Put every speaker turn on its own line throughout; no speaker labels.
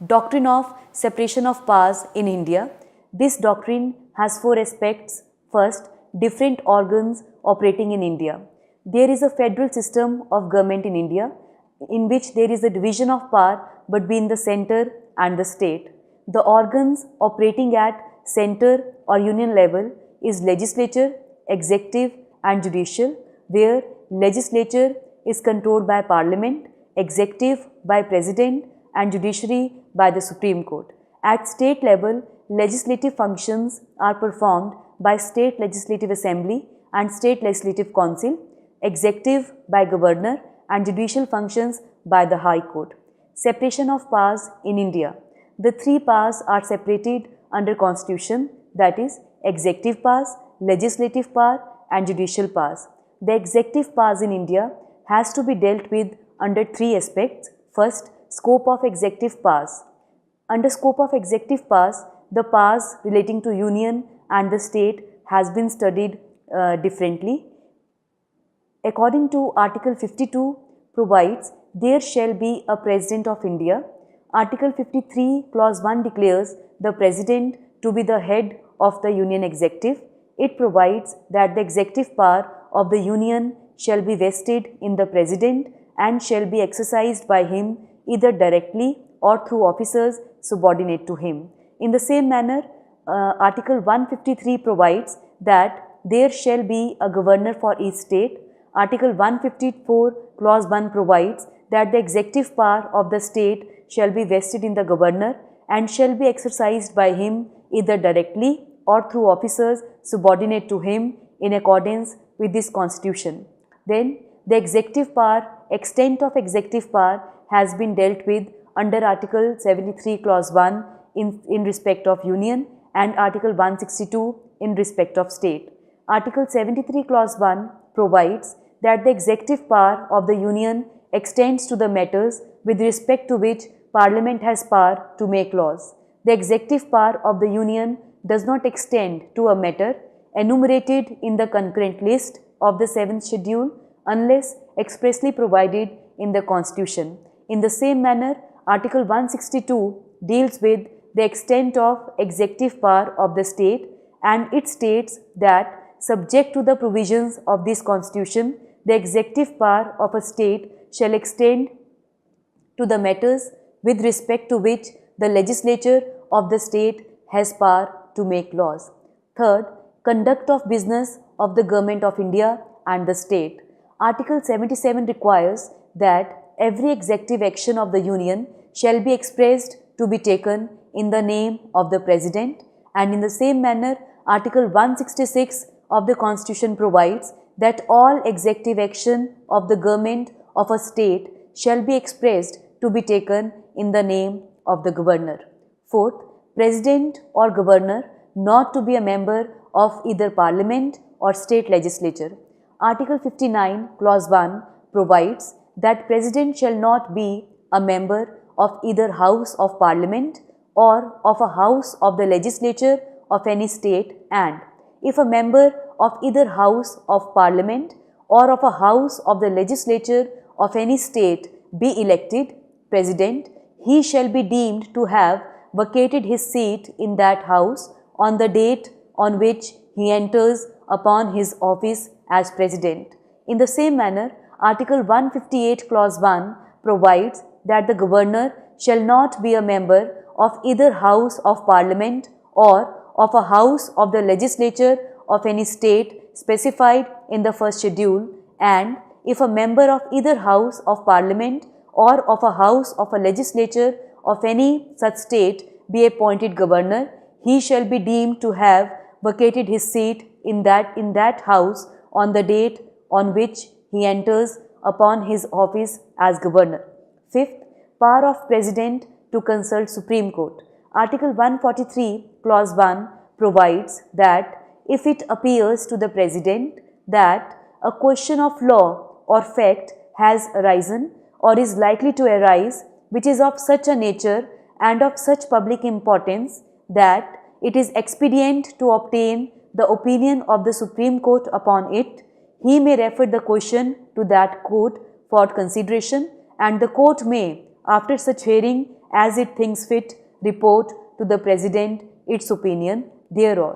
Doctrine of separation of powers in India. This doctrine has four aspects. First, different organs operating in India. There is a federal system of government in India in which there is a division of power between the center and the state. The organs operating at center or union level is legislature, executive and judicial, where legislature is controlled by parliament, executive by president and judiciary by the Supreme Court. At state level, legislative functions are performed by State Legislative Assembly and State Legislative Council, executive by governor and judicial functions by the High Court. Separation of powers in India. The three powers are separated under Constitution, that is executive powers, legislative power and judicial powers. The executive powers in India has to be dealt with under three aspects. First, scope of executive powers. Under scope of executive powers, the powers relating to union and the state has been studied differently. According to Article 52 provides, there shall be a President of India. Article 53 clause 1 declares the President to be the head of the Union Executive. It provides that the executive power of the Union shall be vested in the President and shall be exercised by him either directly or through officers subordinate to him. In the same manner, Article 153 provides that there shall be a governor for each state. Article 154 clause 1 provides that the executive power of the state shall be vested in the governor and shall be exercised by him either directly or through officers subordinate to him in accordance with this constitution. Then the executive power, extent of executive power has been dealt with under Article 73 clause 1 in respect of union and Article 162 in respect of state. Article 73 clause 1 provides that the executive power of the union extends to the matters with respect to which Parliament has power to make laws. The executive power of the union does not extend to a matter enumerated in the concurrent list of the 7th schedule unless expressly provided in the Constitution. In the same manner, Article 162 deals with the extent of executive power of the state, and it states that subject to the provisions of this Constitution, the executive power of a state shall extend to the matters with respect to which the legislature of the state has power to make laws. Third, conduct of business of the Government of India and the state. Article 77 requires that every executive action of the Union shall be expressed to be taken in the name of the President, and in the same manner, Article 166 of the Constitution provides that all executive action of the government of a state shall be expressed to be taken in the name of the governor. Fourth, President or governor not to be a member of either Parliament or state legislature. Article 59 clause 1 provides that President shall not be a member of either House of Parliament or of a House of the legislature of any state, and if a member of either House of Parliament or of a House of the legislature of any state be elected President, he shall be deemed to have vacated his seat in that House on the date on which he enters upon his office as President. In the same manner, Article 158 clause 1 provides that the governor shall not be a member of either House of Parliament or of a House of the legislature of any state specified in the first schedule, and if a member of either House of Parliament or of a House of a legislature of any such state be appointed governor, he shall be deemed to have vacated his seat in that House on the date on which he enters upon his office as governor. Fifth, power of President to consult Supreme Court. Article 143 clause 1 provides that if it appears to the President that a question of law or fact has arisen or is likely to arise which is of such a nature and of such public importance that it is expedient to obtain the opinion of the Supreme Court upon it, he may refer the question to that court for consideration, and the court may, after such hearing as it thinks fit, report to the President its opinion thereon.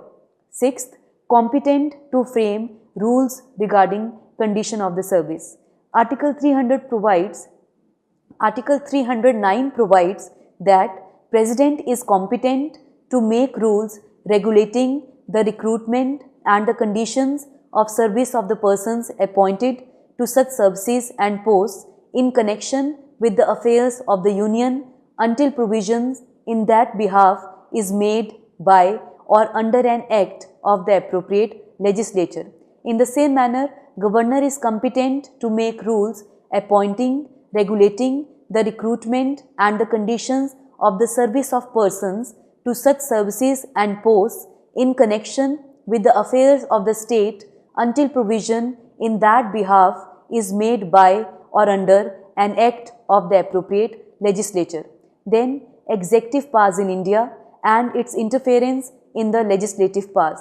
Sixth, competent to frame rules regarding condition of the service. Article 309 provides that President is competent to make rules regulating the recruitment and the conditions of service of the persons appointed to such services and posts in connection with the affairs of the Union until provisions in that behalf is made by or under an act of the appropriate legislature. In the same manner, Governor is competent to make rules appointing, regulating the recruitment and the conditions of the service of persons to such services and posts in connection with the affairs of the state until provision in that behalf is made by or under an act of the appropriate legislature. Then, executive powers in India and its interference in the legislative powers.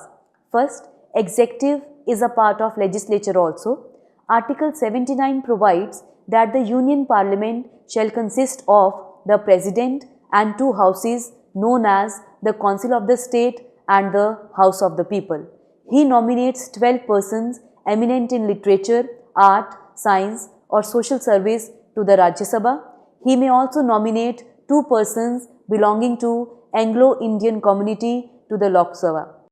First, executive is a part of legislature also. Article 79 provides that the Union Parliament shall consist of the President and two houses known as the Council of the State and the House of the People. He nominates 12 persons eminent in literature, art, science or social service to the Rajya Sabha. He may also nominate 2 persons belonging to Anglo-Indian community to the Lok Sabha.